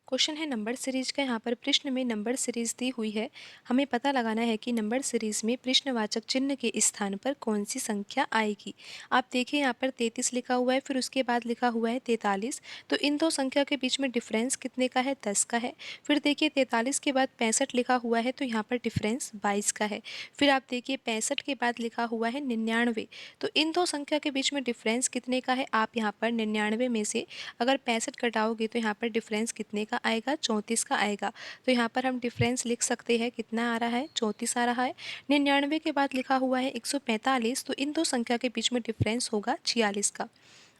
Question है number series का। यहाँ पर प्रश्न में नंबर सीरीज दी हुई है। हमें पता लगाना है कि नंबर सीरीज में प्रश्नवाचक चिन्ह के स्थान पर कौन सी संख्या आएगी। आप देखिए यहाँ पर 33 लिखा हुआ है, फिर उसके बाद लिखा हुआ है 43। तो इन दो संख्या के बीच में डिफरेंस कितने का है? 10 का है। फिर देखिए 43 के बाद 65 लिखा हुआ है, तो यहाँ पर डिफरेंस 22 का है। फिर आप देखिए 65 के बाद लिखा हुआ है 99। तो इन दो संख्या के बीच में डिफरेंस कितने का है? आप यहाँ पर 99 में से अगर 65 घटाओगे तो यहाँ पर डिफरेंस कितने का आएगा? 34 का आएगा। तो यहाँ पर हम डिफरेंस लिख सकते हैं, कितना आ रहा है? 34 आ रहा है। 99 के बाद लिखा हुआ है 145, तो इन दो संख्या के बीच में डिफरेंस होगा 46 का।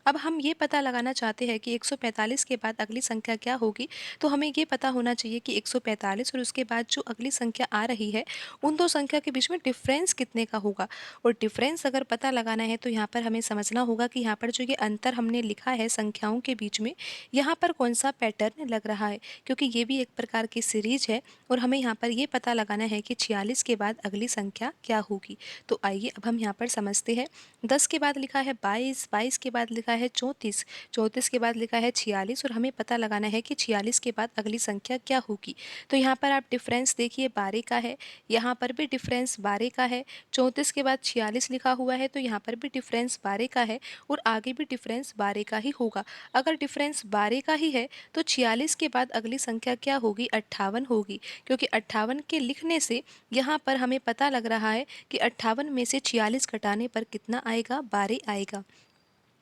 अब हम ये पता लगाना चाहते हैं कि 145 के बाद अगली संख्या क्या होगी। तो हमें ये पता होना चाहिए कि 145 और उसके बाद जो अगली संख्या आ रही है, उन दो संख्या के बीच में डिफरेंस कितने का होगा। और डिफरेंस अगर पता लगाना है तो यहाँ पर हमें समझना होगा कि यहाँ पर जो ये अंतर हमने लिखा है संख्याओं के बीच में, यहाँ पर कौन सा पैटर्न लग रहा है, क्योंकि ये भी एक प्रकार की सीरीज है। और हमें यहाँ पर ये पता लगाना है कि 46 के बाद अगली संख्या क्या होगी। तो आइए अब हम यहाँ पर समझते हैं। 10 के बाद लिखा है 22, 22 के बाद लिखा है 34, 34 के बाद लिखा है 46, और हमें पता लगाना है कि 46 के बाद अगली संख्या क्या होगी। तो यहाँ पर आप डिफरेंस देखिए 12 का है, यहाँ पर भी डिफरेंस 12 का है। 34 के बाद 46 लिखा हुआ है, तो यहाँ पर भी डिफरेंस 12 का है, और आगे भी डिफरेंस 12 का ही होगा। अगर डिफरेंस 12 का ही है तो 46 के बाद अगली संख्या क्या होगी? 58 होगी, क्योंकि 58 के लिखने से यहाँ पर हमें पता लग रहा है कि 58 में से 46 घटाने पर कितना आएगा? 12 आएगा।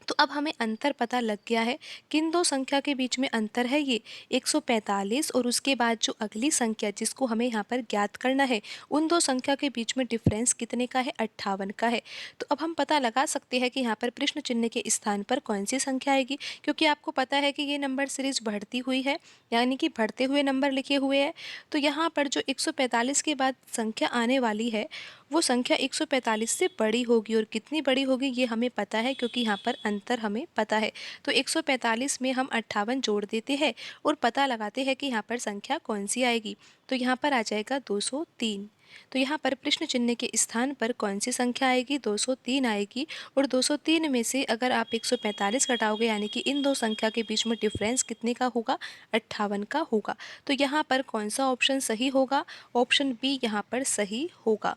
तो अब हमें अंतर पता लग गया है। किन दो संख्या के बीच में अंतर है? ये 145 और उसके बाद जो अगली संख्या जिसको हमें यहाँ पर ज्ञात करना है, उन दो संख्या के बीच में डिफरेंस कितने का है? 58 का है। तो अब हम पता लगा सकते हैं कि यहाँ पर प्रश्न चिन्ह के स्थान पर कौन सी संख्या आएगी, क्योंकि आपको पता है कि ये नंबर सीरीज बढ़ती हुई है, यानी कि बढ़ते हुए नंबर लिखे हुए हैं। तो यहाँ पर जो 145 के बाद संख्या आने वाली है, वो संख्या 145 से बड़ी होगी। और कितनी बड़ी होगी ये हमें पता है, क्योंकि यहाँ पर अंतर हमें पता है। तो 145 में हम 58 जोड़ देते हैं और पता लगाते हैं कि यहाँ पर संख्या कौन सी आएगी। तो यहाँ पर आ जाएगा 203। तो यहाँ पर प्रश्न चिन्ह के स्थान पर कौन सी संख्या आएगी? 203 आएगी। और 203 में से अगर आप 145 घटाओगे, यानी कि इन दो संख्या के बीच में डिफरेंस कितने का होगा? 58 का होगा। तो यहाँ पर कौन सा ऑप्शन सही होगा? ऑप्शन बी यहाँ पर सही होगा।